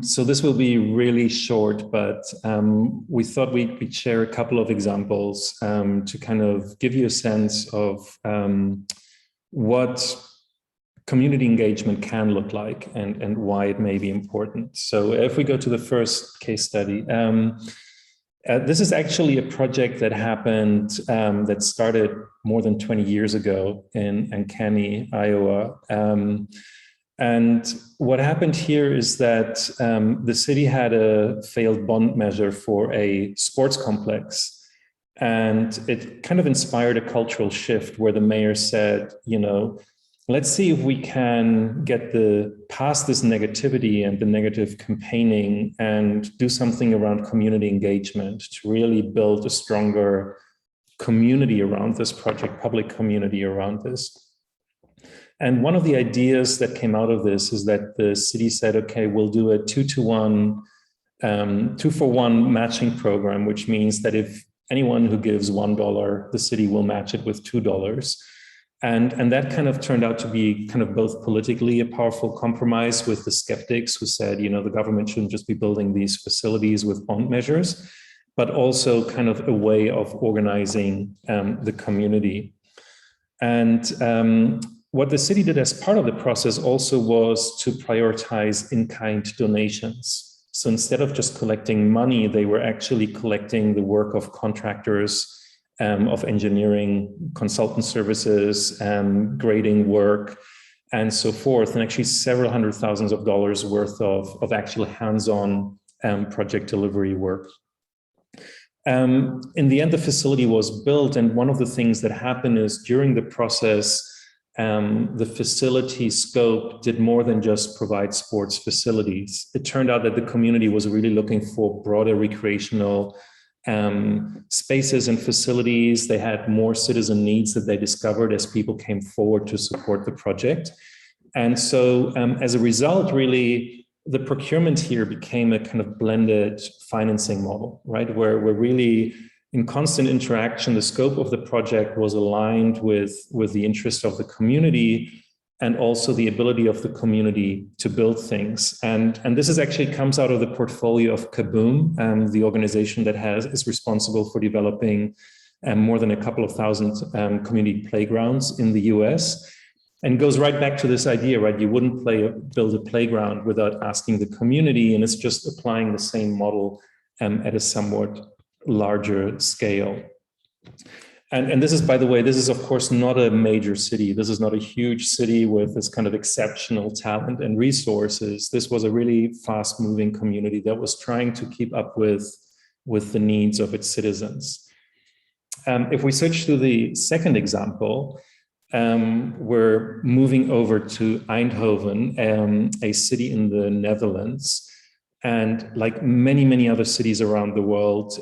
So this will be really short, but we thought we'd share a couple of examples to kind of give you a sense of what community engagement can look like and why it may be important. So if we go to the first case study, this is actually a project that happened, that started more than 20 years ago in Ankeny, Iowa. And what happened here is that the city had a failed bond measure for a sports complex. And it kind of inspired a cultural shift where the mayor said, you know, let's see if we can get past this negativity and the negative campaigning and do something around community engagement to really build a stronger community around this project, public community around this. And one of the ideas that came out of this is that the city said, okay, we'll do a 2-to-1, 2-for-1 matching program, which means that if anyone who gives $1, the city will match it with $2. And that kind of turned out to be kind of both politically a powerful compromise with the skeptics who said, you know, the government shouldn't just be building these facilities with bond measures, but also kind of a way of organizing the community. And what the city did as part of the process also was to prioritize in-kind donations. So instead of just collecting money, they were actually collecting the work of contractors, of engineering, consultant services, grading work, and so forth, and actually several $100,000s worth of actual hands-on project delivery work. In the end, the facility was built, and one of the things that happened is during the process, the facility scope did more than just provide sports facilities. It turned out that the community was really looking for broader recreational spaces and facilities. They had more citizen needs that they discovered as people came forward to support the project. And so as a result, really, the procurement here became a kind of blended financing model, right? Where we're really in constant interaction. The scope of the project was aligned with the interest of the community and also the ability of the community to build things. And this is actually comes out of the portfolio of Kaboom, the organization that is responsible for developing more than a couple of thousand community playgrounds in the US. And goes right back to this idea, right? You wouldn't build a playground without asking the community, and it's just applying the same model at a somewhat larger scale. And this is, by the way, this is of course not a major city. This is not a huge city with this kind of exceptional talent and resources. This was a really fast-moving community that was trying to keep up with the needs of its citizens. If we switch to the second example, we're moving over to Eindhoven, a city in the Netherlands. And like many, many other cities around the world,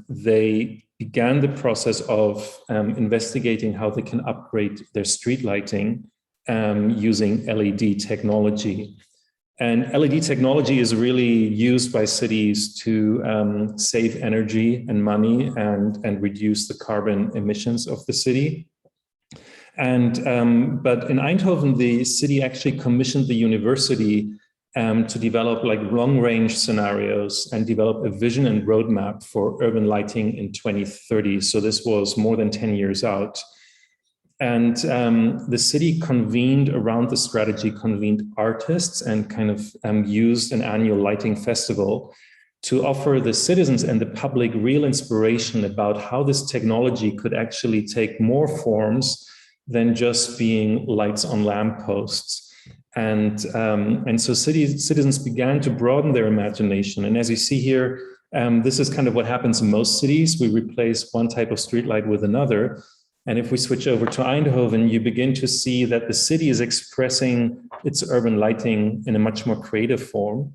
they began the process of investigating how they can upgrade their street lighting using LED technology. And LED technology is really used by cities to save energy and money and reduce the carbon emissions of the city. And but in Eindhoven, the city actually commissioned the university to develop like long-range scenarios and develop a vision and roadmap for urban lighting in 2030. So this was more than 10 years out. And the city convened around the strategy, convened artists and kind of used an annual lighting festival to offer the citizens and the public real inspiration about how this technology could actually take more forms than just being lights on lampposts. And so citizens began to broaden their imagination. And as you see here, this is kind of what happens in most cities. We replace one type of streetlight with another. And if we switch over to Eindhoven, you begin to see that the city is expressing its urban lighting in a much more creative form.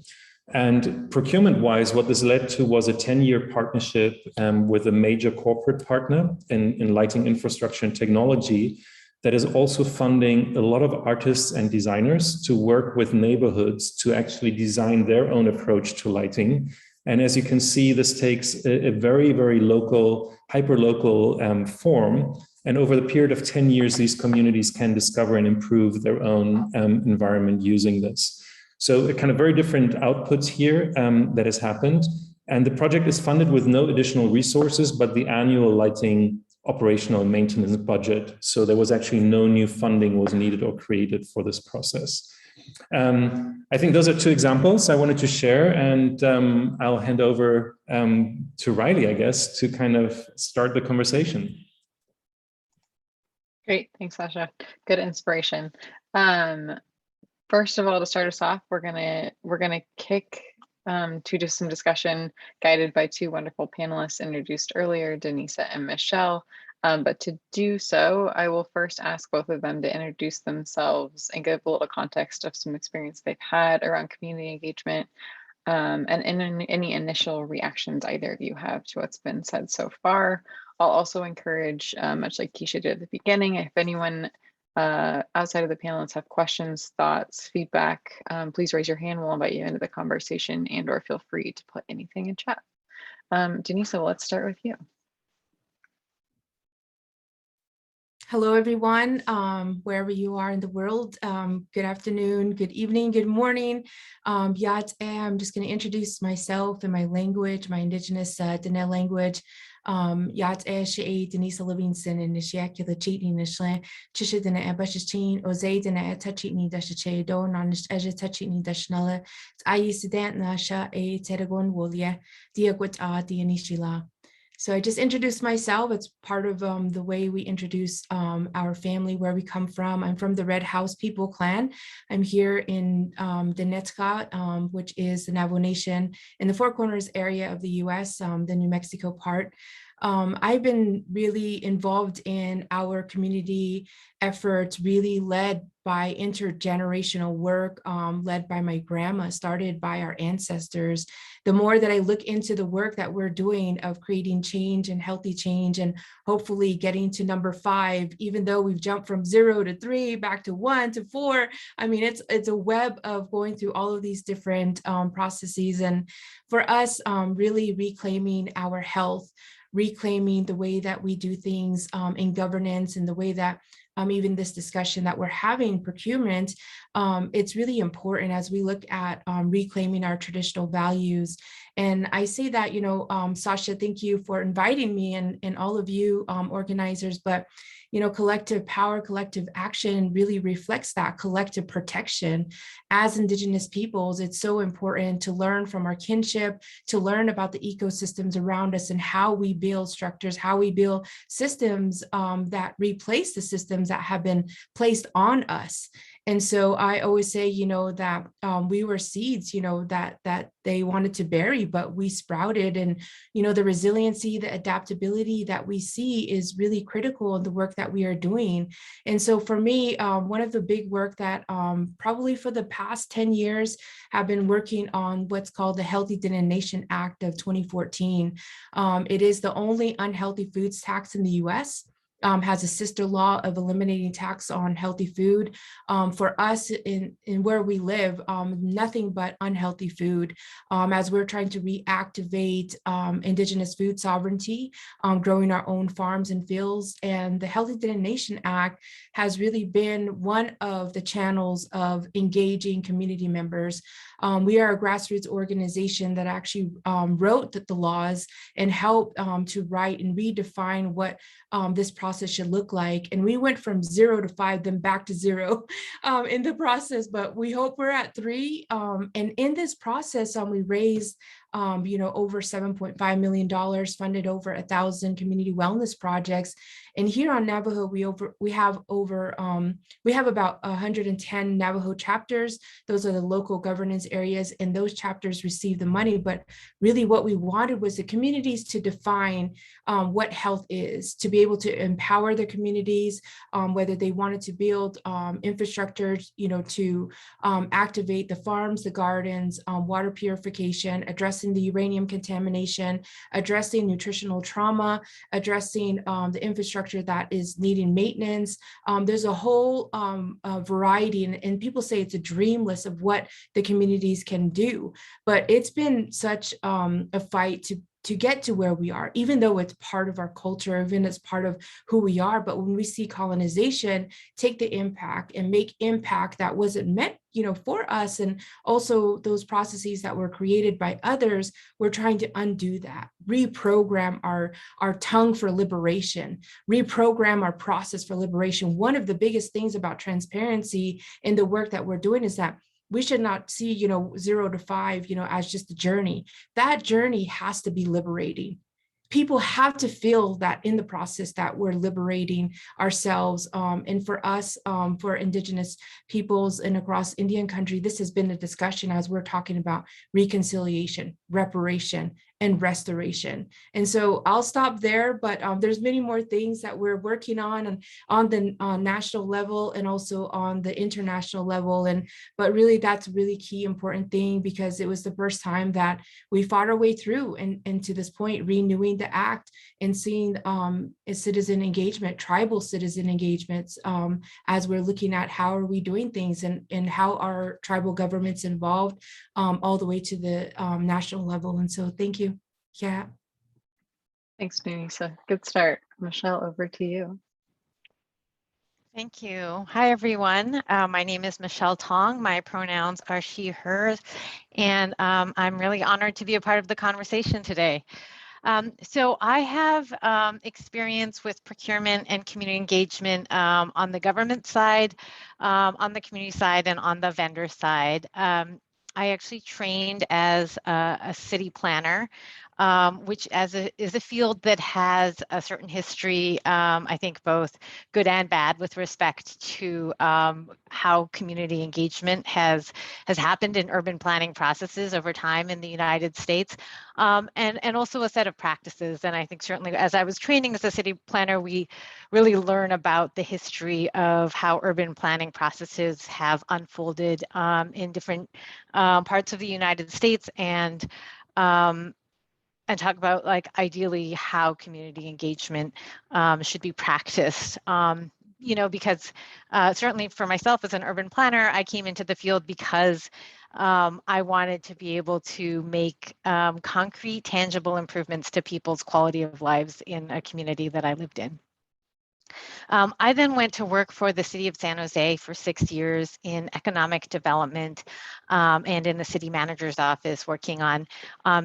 And procurement-wise, what this led to was a 10-year partnership with a major corporate partner in lighting infrastructure and technology that is also funding a lot of artists and designers to work with neighborhoods to actually design their own approach to lighting. And as you can see, this takes a very, very local, hyper-local form. And over the period of 10 years, these communities can discover and improve their own environment using this. So a kind of very different outputs here that has happened. And the project is funded with no additional resources, but the annual lighting operational maintenance budget. So there was actually no new funding was needed or created for this process. I think those are two examples I wanted to share, and I'll hand over to Riley, I guess, to kind of start the conversation. Great, thanks, Sasha. Good inspiration. First of all, to start us off, we're gonna kick to just some discussion guided by two wonderful panelists introduced earlier, Denisa and Michelle. But to do so, I will first ask both of them to introduce themselves and give a little context of some experience they've had around community engagement, and any initial reactions either of you have to what's been said so far. I'll also encourage, much like Keisha did at the beginning, if anyone outside of the panelists have questions, thoughts, feedback, please raise your hand. We'll invite you into the conversation, and or feel free to put anything in chat. Denisa, let's start with you. Hello, everyone, wherever you are in the world. Good afternoon, good evening, good morning. I'm just going to introduce myself in my language, my indigenous Diné language. Denisa Livingston and Nishiakula Cheatney Nishlan, Chisha Dina Abashichin, Ose Dina Tachitni Dashache, Don on Aja Tachitni Dashnala, I used to dance Nasha a Teragon Wolia, Diagut Dianishila. So I just introduced myself. It's part of the way we introduce our family, where we come from. I'm from the Red House People Clan. I'm here in the Netka, which is the Navajo Nation in the Four Corners area of the US, the New Mexico part. I've been really involved in our community efforts, really led by intergenerational work, led by my grandma, started by our ancestors. The more that I look into the work that we're doing of creating change and healthy change, and hopefully getting to number 5, even though we've jumped from 0 to 3, back to 1 to 4. I mean, it's a web of going through all of these different processes. And for us, really reclaiming our health, reclaiming the way that we do things in governance, and the way that even this discussion that we're having, procurement, it's really important as we look at reclaiming our traditional values. And I say that, you know, Sasha, thank you for inviting me, and all of you organizers, but you know, collective power, collective action really reflects that collective protection. As Indigenous peoples, it's so important to learn from our kinship, to learn about the ecosystems around us, and how we build structures, how we build systems that replace the systems that have been placed on us. And so I always say, you know, that we were seeds, you know, that they wanted to bury, but we sprouted. And, you know, the resiliency, the adaptability that we see is really critical in the work that we are doing. And so for me, one of the big work that probably for the past 10 years have been working on what's called the Healthy Diné Nation Act of 2014. It is the only unhealthy foods tax in the US. Has a sister law of eliminating tax on healthy food. For us in where we live, nothing but unhealthy food, as we're trying to reactivate Indigenous food sovereignty, growing our own farms and fields. And the Healthy Diné Nation Act has really been one of the channels of engaging community members. We are a grassroots organization that actually wrote the laws and helped to write and redefine what this process should look like. And we went from 0 to 5, then back to 0 in the process, but we hope we're at 3. And in this process, we raised you know, over $7.5 million, funded over 1,000 community wellness projects. And here on Navajo, we have about 110 Navajo chapters. Those are the local governance areas, and those chapters receive the money. But really what we wanted was the communities to define what health is, to be able to empower the communities, whether they wanted to build infrastructure, you know, to activate the farms, the gardens, water purification, addressing the uranium contamination, addressing nutritional trauma, addressing the infrastructure that is needing maintenance. There's a whole variety, and people say it's a dream list of what the communities can do. But it's been such a fight to to get to where we are, even though it's part of our culture, even it's part of who we are. But when we see colonization take the impact and make impact that wasn't meant, for us, and also those processes that were created by others, we're trying to undo that, reprogram our tongue for liberation, reprogram our process for liberation. One of the biggest things about transparency in the work that we're doing is that we should not see, 0 to 5, as just a journey. That journey has to be liberating. People have to feel that in the process that we're liberating ourselves. And for us, for Indigenous peoples and across Indian country, this has been a discussion as we're talking about reconciliation, reparation, and restoration. And so I'll stop there, but there's many more things that we're working on the national level and also on the international level. But really, that's a really key important thing, because it was the first time that we fought our way through and to this point, renewing the act and seeing citizen engagement, tribal citizen engagements, as we're looking at how are we doing things and how are tribal governments involved all the way to the national level. And so thank you. Yeah. Thanks, Denisa. Good start. Michelle, over to you. Thank you. Hi, everyone. My name is Michelle Thong. My pronouns are she, hers, and I'm really honored to be a part of the conversation today. So I have experience with procurement and community engagement on the government side, on the community side, and on the vendor side. I actually trained as a city planner, which is a field that has a certain history, I think both good and bad, with respect to how community engagement has happened in urban planning processes over time in the United States, and also a set of practices. And I think certainly as I was training as a city planner, we really learn about the history of how urban planning processes have unfolded in different parts of the United States, and talk about, like, ideally how community engagement should be practiced. Because certainly for myself as an urban planner, I came into the field because I wanted to be able to make concrete, tangible improvements to people's quality of lives in a community that I lived in. I then went to work for the city of San Jose for 6 years in economic development and in the city manager's office working on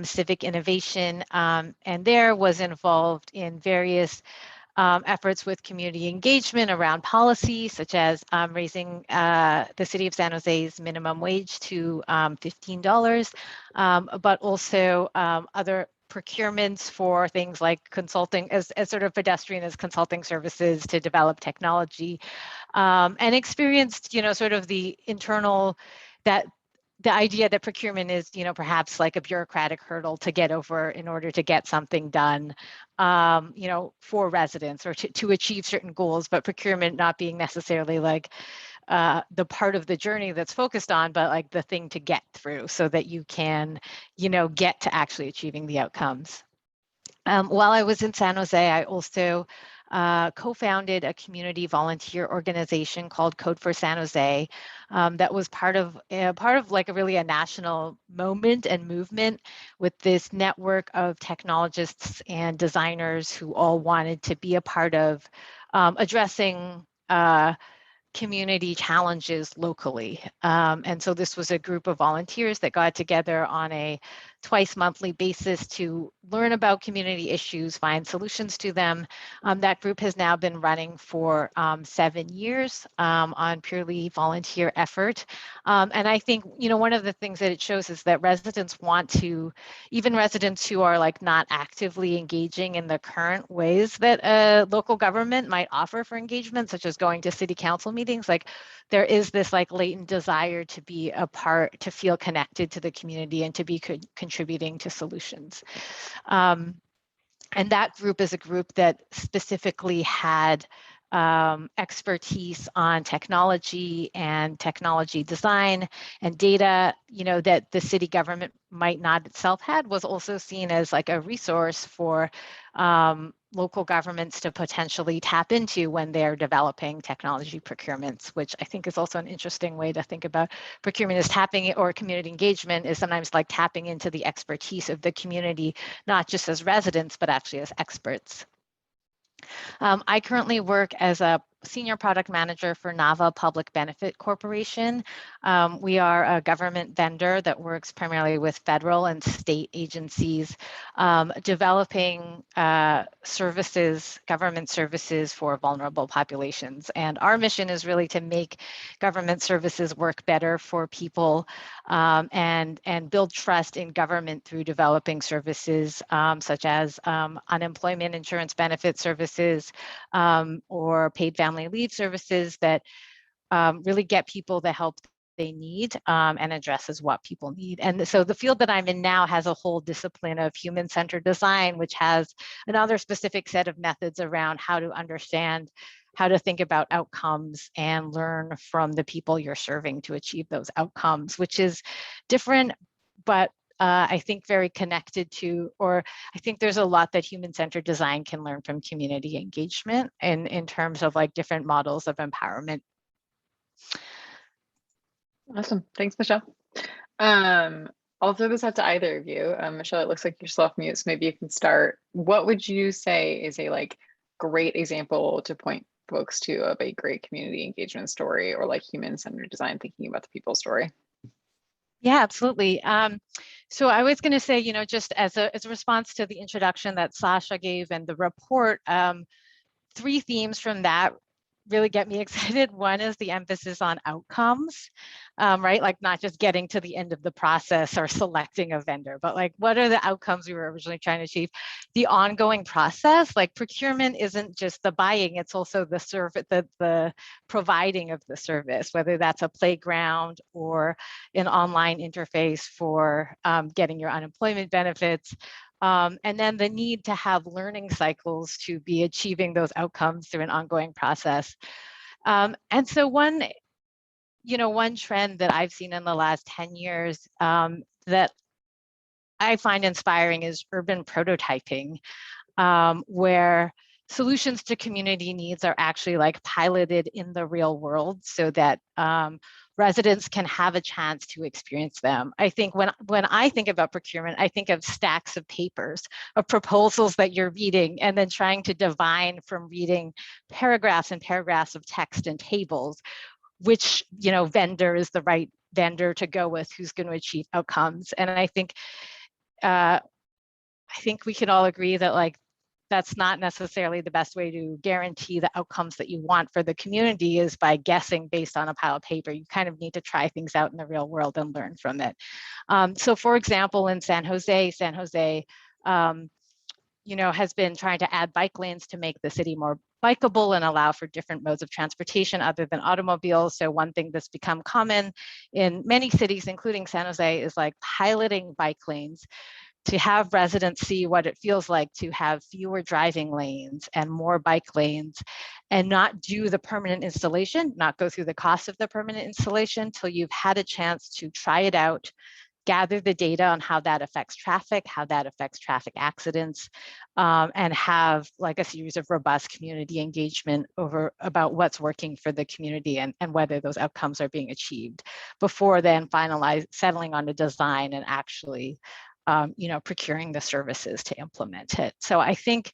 civic innovation, and there was involved in various efforts with community engagement around policy, such as raising the city of San Jose's minimum wage to $15, but also other procurements for things like consulting, as sort of pedestrian as consulting services to develop technology, and experienced, sort of the internal, that the idea that procurement is, perhaps like a bureaucratic hurdle to get over in order to get something done, for residents or to achieve certain goals, but procurement not being necessarily like the part of the journey that's focused on, but like the thing to get through so that you can, get to actually achieving the outcomes. While I was in San Jose, I also co-founded a community volunteer organization called Code for San Jose that was part of like a national moment and movement with this network of technologists and designers who all wanted to be a part of addressing community challenges locally. And so this was a group of volunteers that got together on a twice monthly basis to learn about community issues, find solutions to them. That group has now been running for 7 years on purely volunteer effort. And I think, one of the things that it shows is that residents want to, even residents who are like not actively engaging in the current ways that a local government might offer for engagement, such as going to city council meetings, like there is this like latent desire to be a part, to feel connected to the community and to be contributing to solutions. And that group is a group that specifically had expertise on technology and technology design and data, that the city government might not itself had, was also seen as like a resource for local governments to potentially tap into when they're developing technology procurements, which I think is also an interesting way to think about procurement, is tapping, or community engagement is sometimes like tapping into the expertise of the community, not just as residents, but actually as experts. I currently work as a senior product manager for Nava Public Benefit Corporation. We are a government vendor that works primarily with federal and state agencies, developing services, government services for vulnerable populations. And our mission is really to make government services work better for people, and build trust in government through developing services such as unemployment insurance benefit services, or paid family leave services that really get people the help they need, and addresses what people need. And so the field that I'm in now has a whole discipline of human-centered design, which has another specific set of methods around how to understand, how to think about outcomes and learn from the people you're serving to achieve those outcomes, which is different, but I think very connected to, or I think there's a lot that human-centered design can learn from community engagement in terms of like different models of empowerment. Awesome. Thanks, Michelle. I'll throw this out to either of you. Michelle, it looks like you're still off mute, so maybe you can start. What would you say is a like great example to point folks to of a great community engagement story, or like human-centered design thinking about the people story? Yeah, absolutely. So I was going to say, just as a response to the introduction that Sasha gave and the report, 3 themes from that really get me excited. One is the emphasis on outcomes, right? Like not just getting to the end of the process or selecting a vendor, but like what are the outcomes we were originally trying to achieve? The ongoing process, like procurement isn't just the buying, it's also the service, the providing of the service, whether that's a playground or an online interface for getting your unemployment benefits. And then the need to have learning cycles to be achieving those outcomes through an ongoing process. And so one trend that I've seen in the last 10 years that I find inspiring is urban prototyping, where solutions to community needs are actually like piloted in the real world so that residents can have a chance to experience them. I think when I think about procurement, I think of stacks of papers, of proposals that you're reading, and then trying to divine from reading paragraphs and paragraphs of text and tables, which vendor is the right vendor to go with, who's going to achieve outcomes. And I think we can all agree that like that's not necessarily the best way to guarantee the outcomes that you want for the community, is by guessing based on a pile of paper. You kind of need to try things out in the real world and learn from it. So for example, in San Jose has been trying to add bike lanes to make the city more bikeable and allow for different modes of transportation other than automobiles. So one thing that's become common in many cities, including San Jose, is like piloting bike lanes to have residents see what it feels like to have fewer driving lanes and more bike lanes, and not do the permanent installation, not go through the cost of the permanent installation till you've had a chance to try it out, gather the data on how that affects traffic, how that affects traffic accidents, and have like a series of robust community engagement about what's working for the community and whether those outcomes are being achieved, before then settling on a design and actually procuring the services to implement it. So I think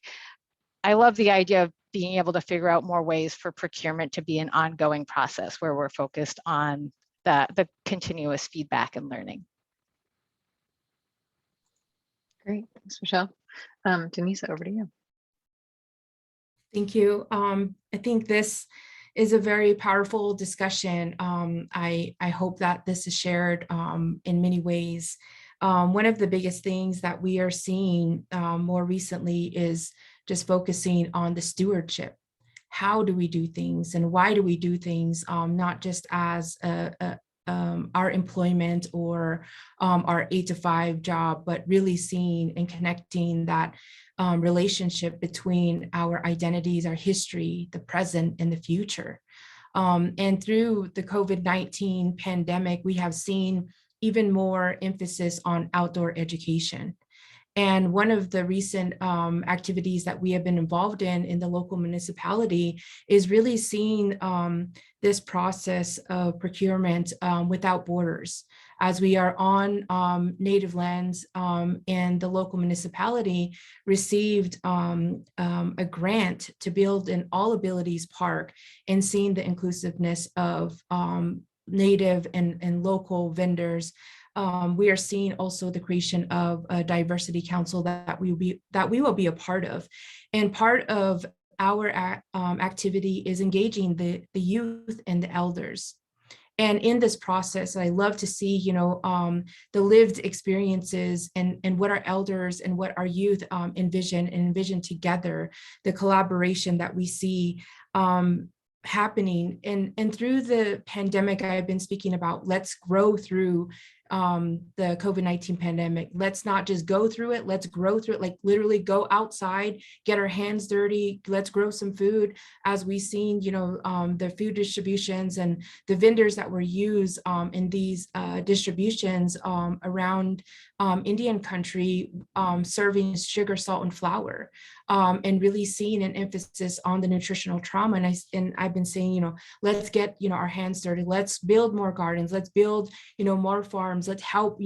I love the idea of being able to figure out more ways for procurement to be an ongoing process where we're focused on the continuous feedback and learning. Great, thanks, Michelle. Denisa, over to you. Thank you. I think this is a very powerful discussion. I hope that this is shared in many ways. One of the biggest things that we are seeing more recently is just focusing on the stewardship. How do we do things and why do we do things, not just as a our employment or our 8-to-5 job, but really seeing and connecting that relationship between our identities, our history, the present, and the future. And through the COVID-19 pandemic, we have seen even more emphasis on outdoor education. And one of the recent activities that we have been involved in the local municipality is really seeing this process of procurement without borders. As we are on native lands, and the local municipality received a grant to build an all abilities park, and seeing the inclusiveness of native and local vendors. We are seeing also the creation of a diversity council that we will be a part of. And part of our activity is engaging the youth and the elders. And in this process, I love to see, the lived experiences and what our elders and what our youth envision together, the collaboration that we see happening. And through the pandemic, I've been speaking about, let's grow through the COVID-19 pandemic. Let's not just go through it, let's grow through it, like literally go outside, get our hands dirty, let's grow some food. As we've seen, the food distributions and the vendors that were used in these distributions around Indian country, serving sugar, salt, and flour, and really seeing an emphasis on the nutritional trauma. And I've been saying, let's get, our hands dirty, let's build more gardens, let's build, more farms, let's help,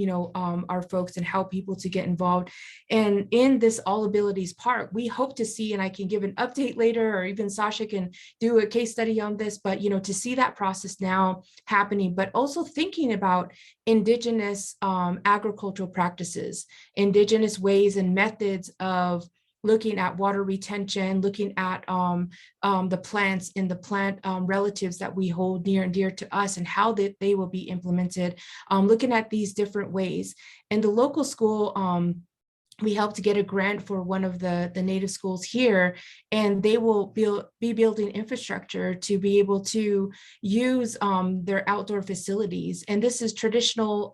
our folks and help people to get involved. And in this All Abilities Park, we hope to see, and I can give an update later, or even Sasha can do a case study on this, but, to see that process now happening, but also thinking about Indigenous agricultural practices, Indigenous ways and methods of looking at water retention, looking at the plants and the plant relatives that we hold near and dear to us, and how they will be implemented, looking at these different ways. And the local school, we helped to get a grant for one of the native schools here, and they will be building infrastructure to be able to use their outdoor facilities. And this is traditional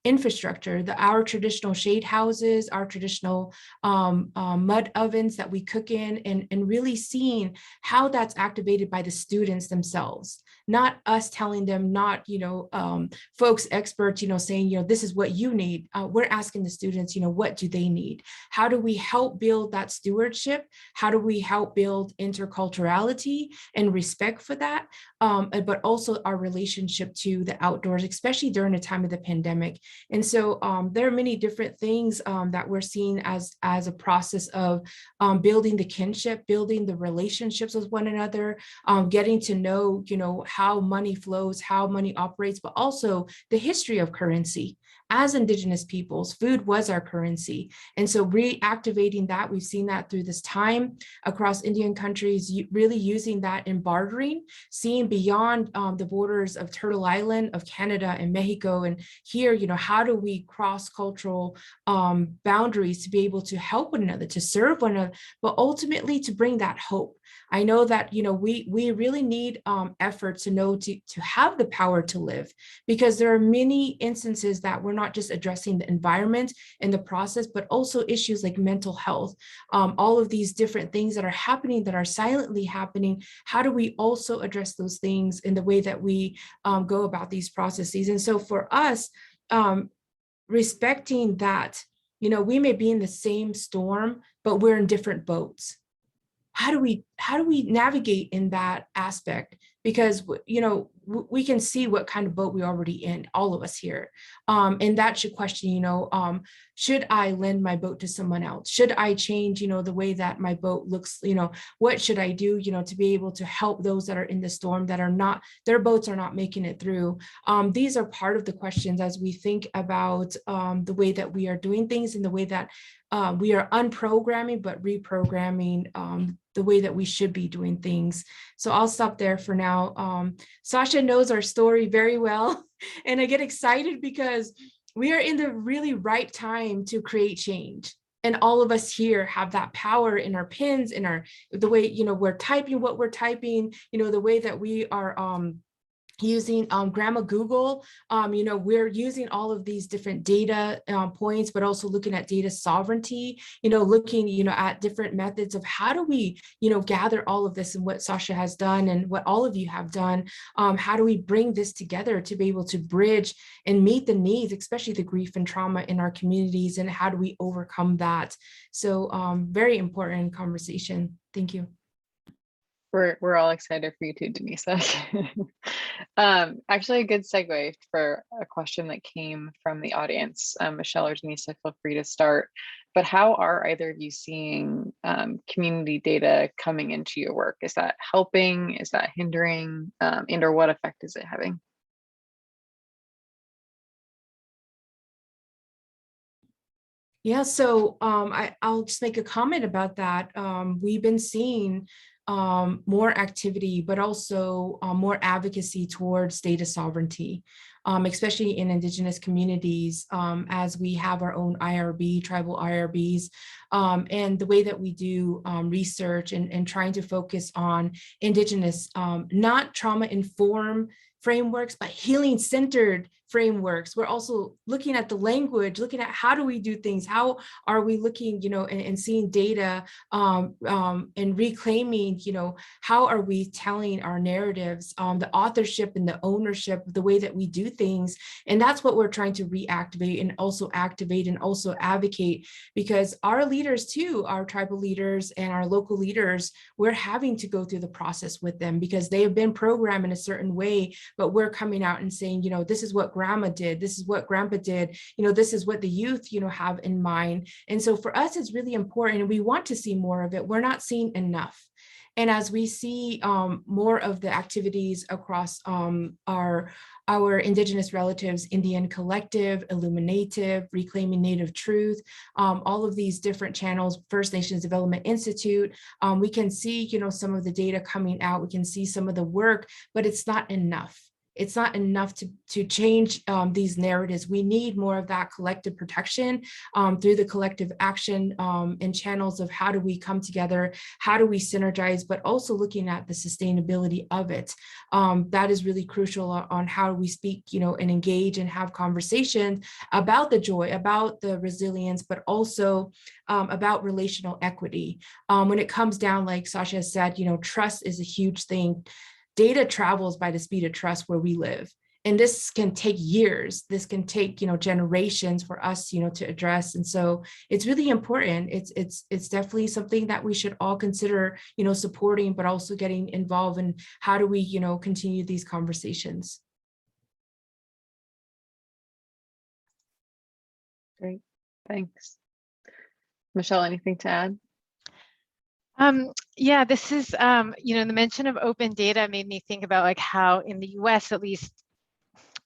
infrastructure, our traditional shade houses, our traditional mud ovens that we cook in, and really seeing how that's activated by the students themselves. Not us telling them, not, folks, experts, saying, this is what you need. We're asking the students, what do they need? How do we help build that stewardship? How do we help build interculturality and respect for that? But also our relationship to the outdoors, especially during the time of the pandemic. And so there are many different things that we're seeing as a process of building the kinship, building the relationships with one another, getting to know, how money flows, how money operates, but also the history of currency. As Indigenous peoples, food was our currency. And so reactivating that, we've seen that through this time across Indian countries, really using that in bartering, seeing beyond the borders of Turtle Island, of Canada and Mexico. And here, how do we cross cultural boundaries to be able to help one another, to serve one another, but ultimately to bring that hope. I know that, we really need effort to know to have the power to live, because there are many instances that we're not just addressing the environment and the process, but also issues like mental health, all of these different things that are happening, that are silently happening. How do we also address those things in the way that we go about these processes? And so for us, respecting that, we may be in the same storm, but we're in different boats. How do we navigate in that aspect? Because, we can see what kind of boat we're already in, all of us here. And that should question, should I lend my boat to someone else? Should I change, the way that my boat looks? What should I do, to be able to help those that are in the storm, that are not, their boats are not making it through? These are part of the questions as we think about the way that we are doing things, and the way that we are unprogramming, but reprogramming the way that we should be doing things. So I'll stop there for now. Sasha knows our story very well, and I get excited because we are in the really right time to create change. And all of us here have that power in our pens, in the way, we're typing what we're typing, the way that we are using Grandma Google. We're using all of these different data points, but also looking at data sovereignty, looking, at different methods of how do we, gather all of this, and what Sasha has done and what all of you have done. How do we bring this together to be able to bridge and meet the needs, especially the grief and trauma in our communities, and how do we overcome that? So very important conversation. Thank you. We're all excited for you too, Denisa. Actually, a good segue for a question that came from the audience. Michelle or Denisa, feel free to start. But how are either of you seeing community data coming into your work? Is that helping? Is that hindering? And or what effect is it having? Yeah, so I'll just make a comment about that. We've been seeing more activity, but also more advocacy towards data sovereignty, especially in Indigenous communities, as we have our own IRB, tribal IRBs, and the way that we do research and trying to focus on Indigenous, not trauma-informed frameworks, but healing-centered frameworks. We're also looking at the language, looking at how do we do things, how are we looking, and seeing data and reclaiming, how are we telling our narratives, the authorship and the ownership of the way that we do things. And that's what we're trying to reactivate and also activate and also advocate, because our leaders too, our tribal leaders and our local leaders, we're having to go through the process with them because they have been programmed in a certain way, but we're coming out and saying, this is what grandma did, this is what grandpa did, this is what the youth, have in mind. And so for us, it's really important, and we want to see more of it. We're not seeing enough. And as we see more of the activities across our Indigenous relatives, Indian Collective, Illuminative, Reclaiming Native Truth, all of these different channels, First Nations Development Institute, we can see, some of the data coming out, we can see some of the work, but it's not enough. It's not enough to change these narratives. We need more of that collective protection through the collective action and channels of how do we come together, how do we synergize, but also looking at the sustainability of it. That is really crucial on how we speak, and engage and have conversations about the joy, about the resilience, but also about relational equity. When it comes down, like Sasha said, trust is a huge thing. Data travels by the speed of trust where we live. And this can take years. This can take, generations for us, to address. And so it's really important. It's definitely something that we should all consider, supporting, but also getting involved in how do we, continue these conversations. Great, thanks. Michelle, anything to add? Yeah, this is, the mention of open data made me think about like how in the US, at least,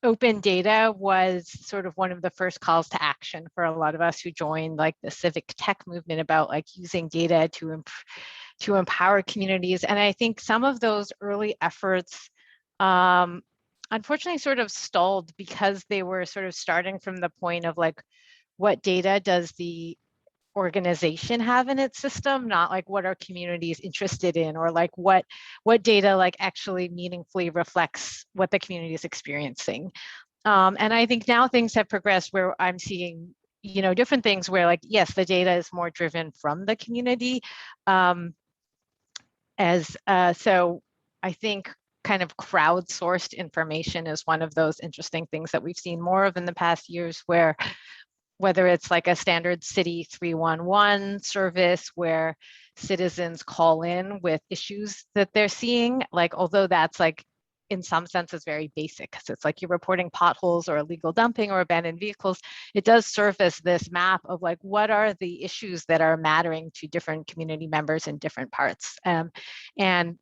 open data was sort of one of the first calls to action for a lot of us who joined like the civic tech movement about like using data to empower communities. And I think some of those early efforts, unfortunately, sort of stalled because they were sort of starting from the point of like, what data does the organization have in its system, not like what are communities interested in, or like what data like actually meaningfully reflects what the community is experiencing. And I think now things have progressed where I'm seeing, different things where like, yes, the data is more driven from the community. So I think kind of crowdsourced information is one of those interesting things that we've seen more of in the past years, where whether it's like a standard city 311 service where citizens call in with issues that they're seeing, like, although that's like in some sense is very basic because it's like you're reporting potholes or illegal dumping or abandoned vehicles, it does surface this map of like what are the issues that are mattering to different community members in different parts. And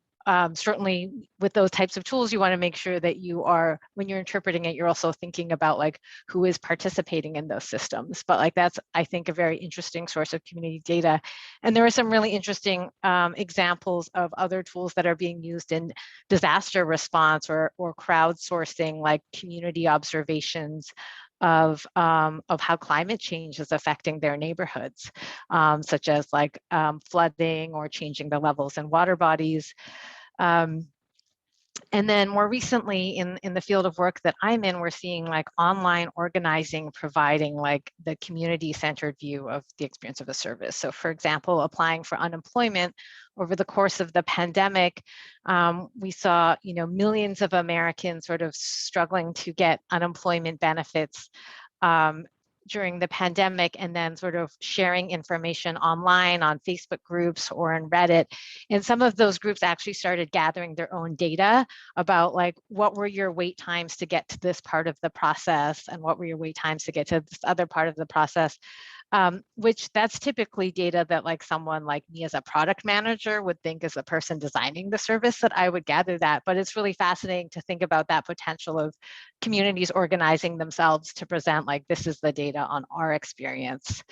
certainly with those types of tools, you want to make sure that you are, when you're interpreting it, you're also thinking about like who is participating in those systems. But like that's, I think, a very interesting source of community data. And there are some really interesting examples of other tools that are being used in disaster response or crowdsourcing, like community observations of how climate change is affecting their neighborhoods, such as like flooding or changing the levels in water bodies. And then more recently in the field of work that I'm in, we're seeing like online organizing, providing like the community-centered view of the experience of a service. So for example, applying for unemployment over the course of the pandemic, we saw, millions of Americans sort of struggling to get unemployment benefits during the pandemic, and then sort of sharing information online on Facebook groups or in Reddit. And some of those groups actually started gathering their own data about like, what were your wait times to get to this part of the process, and what were your wait times to get to this other part of the process, which that's typically data that like someone like me as a product manager would think as the person designing the service that I would gather that. But it's really fascinating to think about that potential of communities organizing themselves to present like, this is the data on our experience.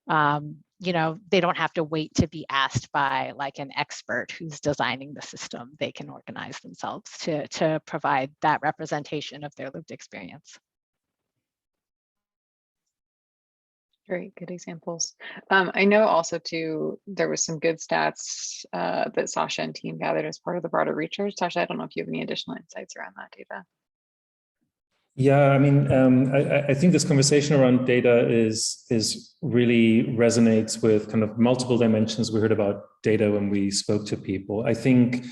They don't have to wait to be asked by like an expert who's designing the system. They can organize themselves to provide that representation of their lived experience. Great, good examples. I know also too, there was some good stats that Sasha and team gathered as part of the broader research. Sasha, I don't know if you have any additional insights around that data. Yeah, I mean, I think this conversation around data is really resonates with kind of multiple dimensions we heard about data when we spoke to people. I think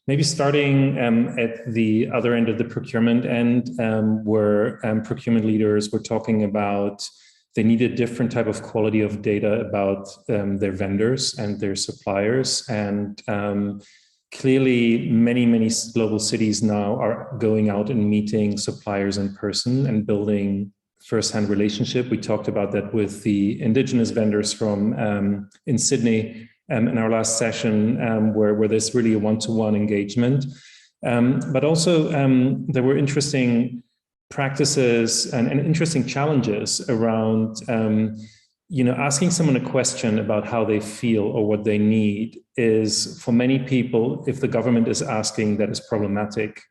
maybe starting at the other end of the procurement end, where procurement leaders were talking about they need a different type of quality of data about their vendors and their suppliers. And clearly, many global cities now are going out and meeting suppliers in person and building first-hand relationship. We talked about that with the indigenous vendors from in Sydney in our last session, where there's really a one-to-one engagement. But also there were interesting practices and interesting challenges around asking someone a question about how they feel or what they need is, for many people, if the government is asking, that is problematic.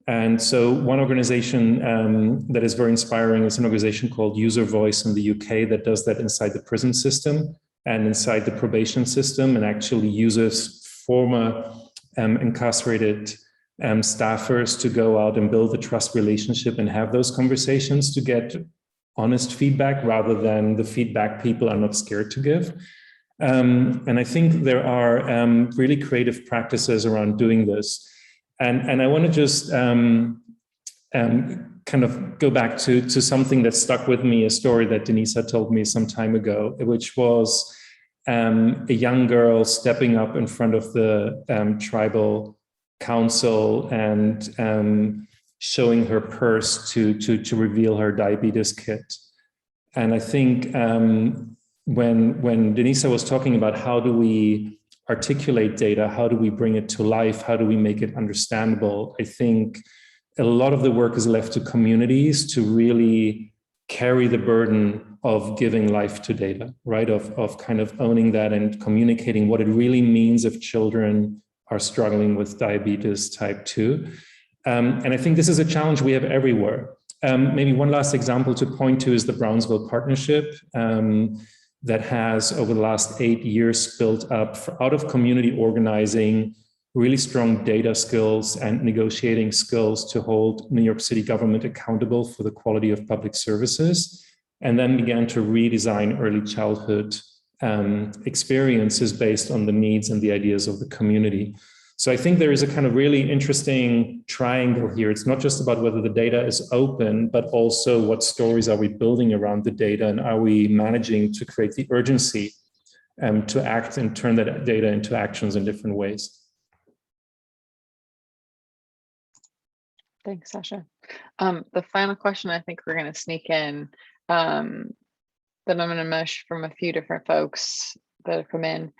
And so one organization that is very inspiring is an organization called User Voice in the UK that does that inside the prison system and inside the probation system, and actually uses former incarcerated staffers to go out and build a trust relationship and have those conversations to get honest feedback rather than the feedback people are not scared to give. And I think there are really creative practices around doing this. And I want to just kind of go back to something that stuck with me, a story that Denisa told me some time ago, which was a young girl stepping up in front of the tribal council and showing her purse to reveal her diabetes kit. And I think when Denisa was talking about how do we articulate data, how do we bring it to life, how do we make it understandable, I think a lot of the work is left to communities to really carry the burden of giving life to data, right? Of kind of owning that and communicating what it really means if children are struggling with diabetes type 2. And I think this is a challenge we have everywhere. Maybe one last example to point to is the Brownsville Partnership that has, over the last 8 years, built up out of community organizing, really strong data skills and negotiating skills to hold New York City government accountable for the quality of public services, and then began to redesign early childhood experiences based on the needs and the ideas of the community. So I think there is a kind of really interesting triangle here. It's not just about whether the data is open, but also what stories are we building around the data, and are we managing to create the urgency to act and turn that data into actions in different ways. Thanks, Sasha. The final question I think we're going to sneak in, that I'm going to mesh from a few different folks that have come in.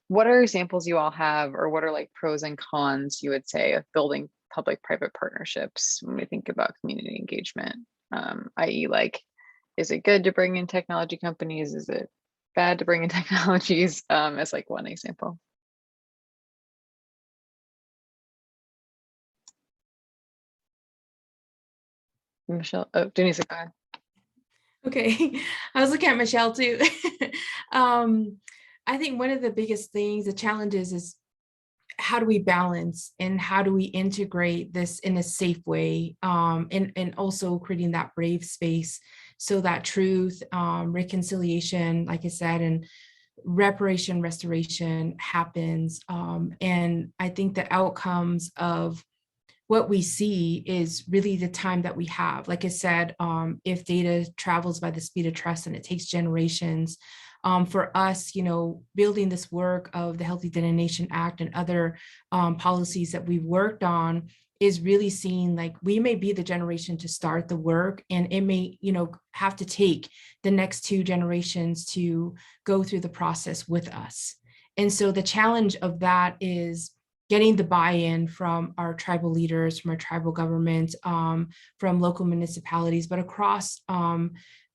What are examples you all have, or what are like pros and cons you would say of building public-private partnerships when we think about community engagement? I.e., like, is it good to bring in technology companies? Is it bad to bring in technologies? As like one example. Michelle, oh, Denisa, go ahead. Okay, I was looking at Michelle too. I think one of the biggest things, the challenges, is how do we balance and how do we integrate this in a safe way, and also creating that brave space so that truth, reconciliation, like I said, and reparation, restoration happens. And I think the outcomes of what we see is really the time that we have. Like I said, if data travels by the speed of trust and it takes generations, for us, building this work of the Healthy Donation Act and other policies that we've worked on is really seeing like we may be the generation to start the work, and it may, have to take the next 2 generations to go through the process with us. And so the challenge of that is getting the buy-in from our tribal leaders, from our tribal government, from local municipalities, but across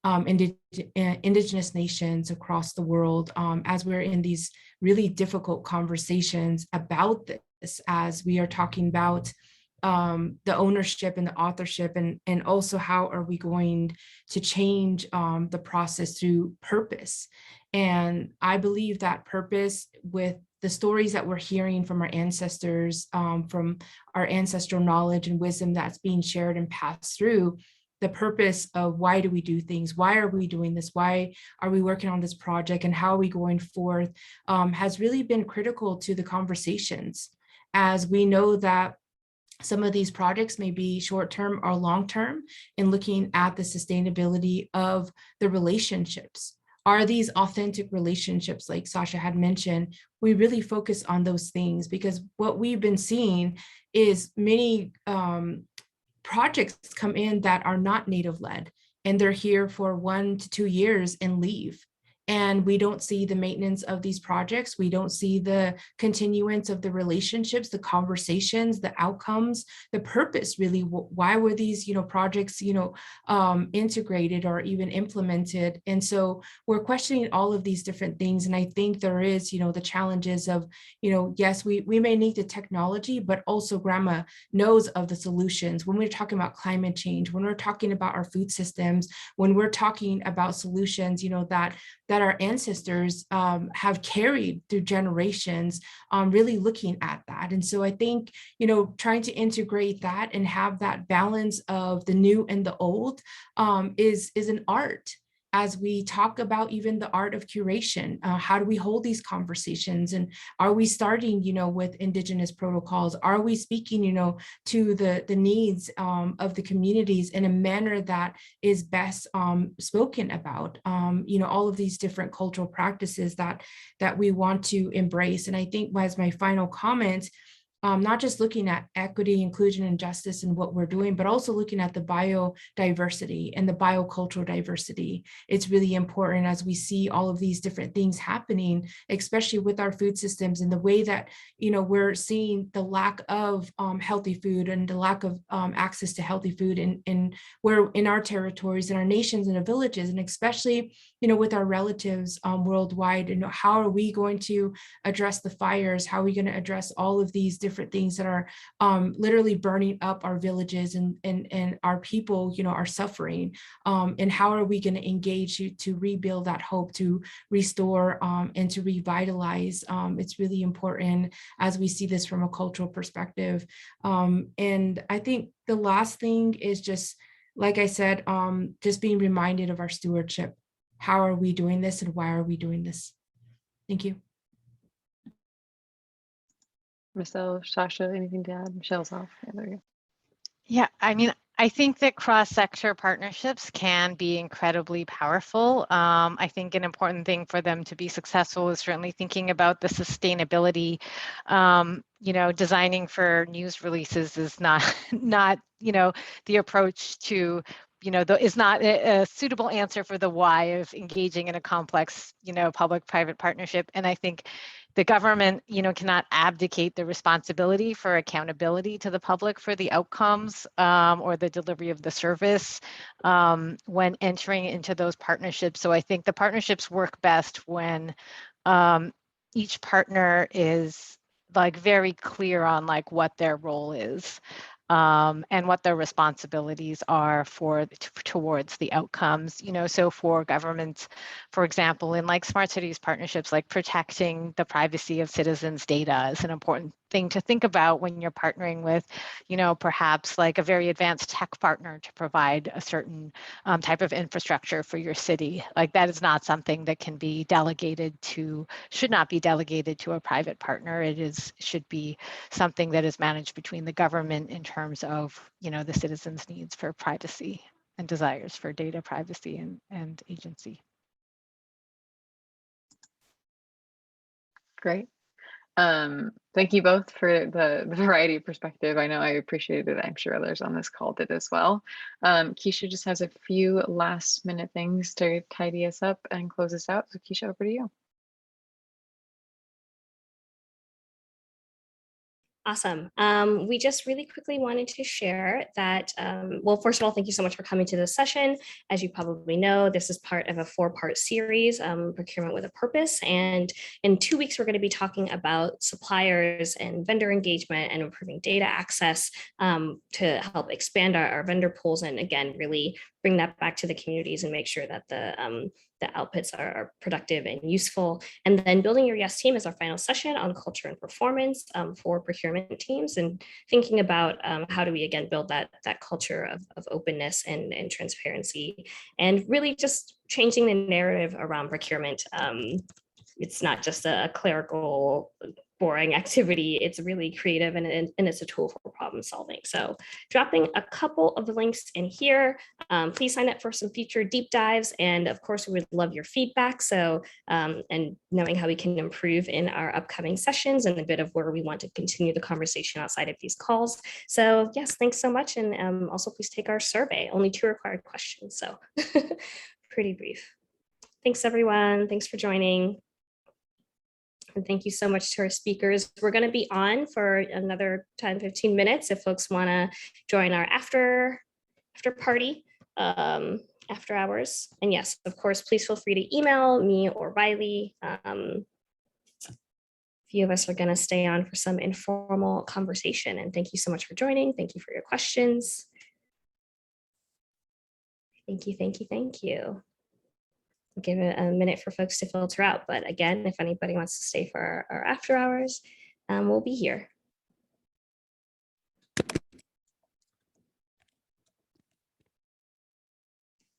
Indigenous nations across the world, as we're in these really difficult conversations about this, as we are talking about the ownership and the authorship, and also how are we going to change the process through purpose. And I believe that purpose, with the stories that we're hearing from our ancestors, from our ancestral knowledge and wisdom that's being shared and passed through, the purpose of why do we do things, why are we doing this, why are we working on this project, and how are we going forth, has really been critical to the conversations, as we know that some of these projects may be short-term or long-term in looking at the sustainability of the relationships. Are these authentic relationships, like Sasha had mentioned? We really focus on those things, because what we've been seeing is many projects come in that are not Native-led, and they're here for 1 to 2 years and leave. And we don't see the maintenance of these projects. We don't see the continuance of the relationships, the conversations, the outcomes, the purpose, really. Why were these, projects, integrated or even implemented? And so we're questioning all of these different things. And I think there is, the challenges of, yes, we may need the technology, but also grandma knows of the solutions. When we're talking about climate change, when we're talking about our food systems, when we're talking about solutions, that our ancestors have carried through generations, really looking at that. And so I think, trying to integrate that and have that balance of the new and the old is an art. As we talk about even the art of curation, how do we hold these conversations? And are we starting, with Indigenous protocols? Are we speaking, to the needs of the communities in a manner that is best spoken about? All of these different cultural practices that we want to embrace. And I think, as my final comment, not just looking at equity, inclusion, and justice and what we're doing, but also looking at the biodiversity and the biocultural diversity. It's really important as we see all of these different things happening, especially with our food systems and the way that, we're seeing the lack of healthy food and the lack of access to healthy food where in our territories, in our nations, and our villages, and especially, with our relatives worldwide. And how are we going to address the fires? How are we going to address all of these different things that are literally burning up our villages, and our people, are suffering? And how are we going to engage to rebuild that hope, to restore and to revitalize? It's really important as we see this from a cultural perspective. And I think the last thing is just, like I said, just being reminded of our stewardship. How are we doing this, and why are we doing this? Thank you. Michelle, Sasha, anything to add? Michelle's off. Yeah, there we go. Yeah, I think that cross-sector partnerships can be incredibly powerful. I think an important thing for them to be successful is certainly thinking about the sustainability. Designing for news releases is not the approach to, is not a suitable answer for the why of engaging in a complex, public-private partnership. And I think the government, cannot abdicate the responsibility for accountability to the public for the outcomes or the delivery of the service when entering into those partnerships. So I think the partnerships work best when each partner is very clear on what their role is. and what their responsibilities are towards the outcomes. So for governments, for example, in like smart cities partnerships, like protecting the privacy of citizens' data is an important thing to think about when you're partnering with, perhaps like a very advanced tech partner to provide a certain type of infrastructure for your city. Like that is not something that can be should not be delegated to a private partner. Should be something that is managed between the government in terms of, the citizens' needs for privacy and desires for data privacy and agency. Great. Thank you both for the variety of perspective. I know I appreciated it. I'm sure others on this call did as well. Keisha just has a few last minute things to tidy us up and close us out. So Keisha, over to you. Awesome. We just really quickly wanted to share that, well, first of all, thank you so much for coming to this session. As you probably know, this is part of a 4-part series, Procurement with a Purpose. And in 2 weeks, we're going to be talking about suppliers and vendor engagement and improving data access to help expand our vendor pools and, again, really bring that back to the communities and make sure that the outputs are productive and useful. And then building your yes team is our final session on culture and performance for procurement teams, and thinking about how do we again build that culture of openness and transparency, and really just changing the narrative around procurement. It's not just a clerical boring activity. It's really creative and it's a tool for problem solving. So dropping a couple of the links in here. Please sign up for some future deep dives. And of course, we would love your feedback. So, and knowing how we can improve in our upcoming sessions and a bit of where we want to continue the conversation outside of these calls. So yes, thanks so much. And also please take our survey. Only 2 required questions. So pretty brief. Thanks everyone. Thanks for joining. And thank you so much to our speakers. We're going to be on for another 10-15 minutes if folks want to join our after party, after hours. And yes, of course, please feel free to email me or Riley. A few of us are going to stay on for some informal conversation. And thank you so much for joining. Thank you for your questions. Thank you, thank you, thank you. Give it a minute for folks to filter out. But again, if anybody wants to stay for our after hours, we'll be here.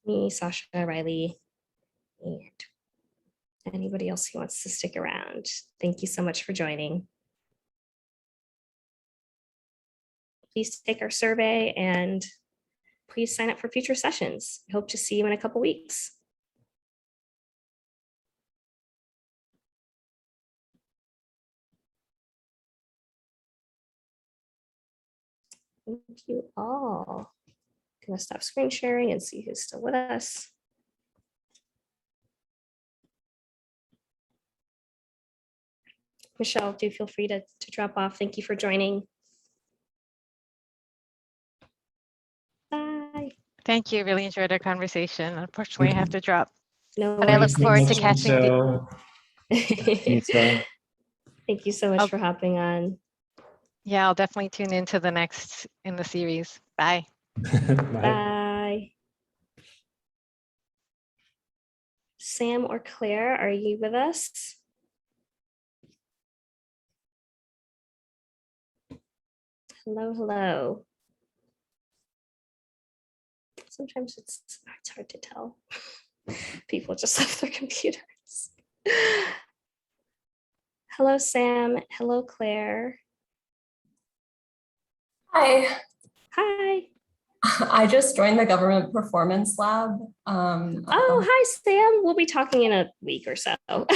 Me, Sasha, Riley, and anybody else who wants to stick around. Thank you so much for joining. Please take our survey and please sign up for future sessions. I hope to see you in a couple weeks. Thank you all. I'm gonna stop screen sharing and see who's still with us. Michelle, do feel free to drop off. Thank you for joining. Bye. Thank you. Really enjoyed our conversation. Unfortunately, I have to drop. No But I look worries. forward to Thanks so catching much. Thank you so much for hopping on. Yeah, I'll definitely tune into the next in the series. Bye. Bye. Bye. Sam or Claire, are you with us? Hello, hello. Sometimes it's hard to tell. People just left their computers. Hello, Sam. Hello, Claire. Hi. Hi. I just joined the Government Performance Lab. Oh, hi, Sam. We'll be talking in a week or so. Yeah,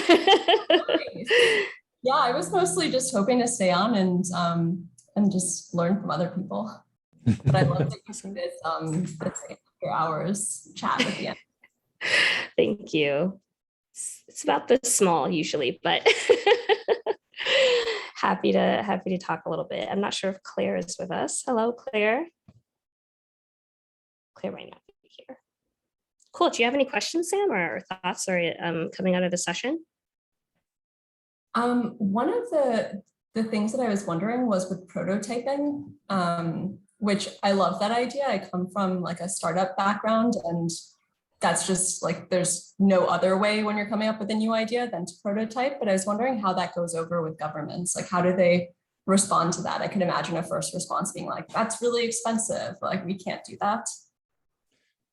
I was mostly just hoping to stay on and just learn from other people. But I love that you do this after hours chat at the end. Thank you. It's about this small usually, but happy to talk a little bit. I'm not sure if Claire is with us. Hello, Claire. Claire might not be here. Cool. Do you have any questions, Sam, or thoughts or coming out of the session? One of the things that I was wondering was with prototyping. which I love that idea. I come from like a startup background, and that's just like, there's no other way when you're coming up with a new idea than to prototype. But I was wondering how that goes over with governments. Like, how do they respond to that? I could imagine a first response being like, that's really expensive. Like, we can't do that.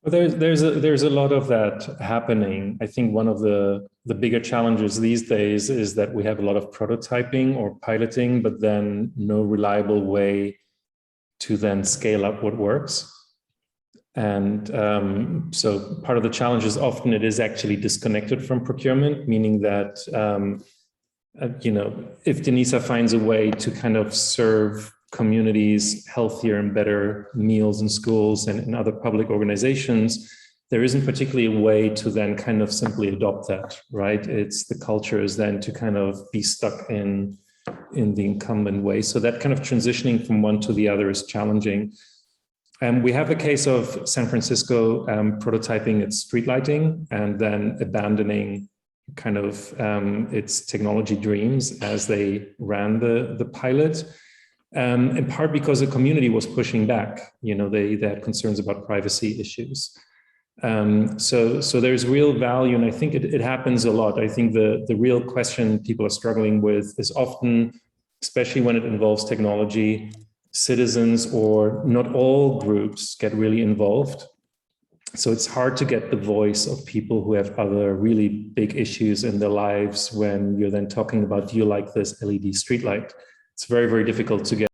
Well, there's a lot of that happening. I think one of the bigger challenges these days is that we have a lot of prototyping or piloting, but then no reliable way to then scale up what works. And so part of the challenge is often it is actually disconnected from procurement, meaning that, if Denisa finds a way to kind of serve communities healthier and better meals in schools and in other public organizations, there isn't particularly a way to then kind of simply adopt that, right? It's the culture is then to kind of be stuck in the incumbent way. So that kind of transitioning from one to the other is challenging. We have a case of San Francisco prototyping its street lighting and then abandoning kind of its technology dreams as they ran the pilot, in part because the community was pushing back. They had concerns about privacy issues. So there's real value, and I think it happens a lot. I think the real question people are struggling with is often, especially when it involves technology, citizens or not all groups get really involved. So it's hard to get the voice of people who have other really big issues in their lives when you're then talking about, do you like this LED streetlight? It's very, very difficult to get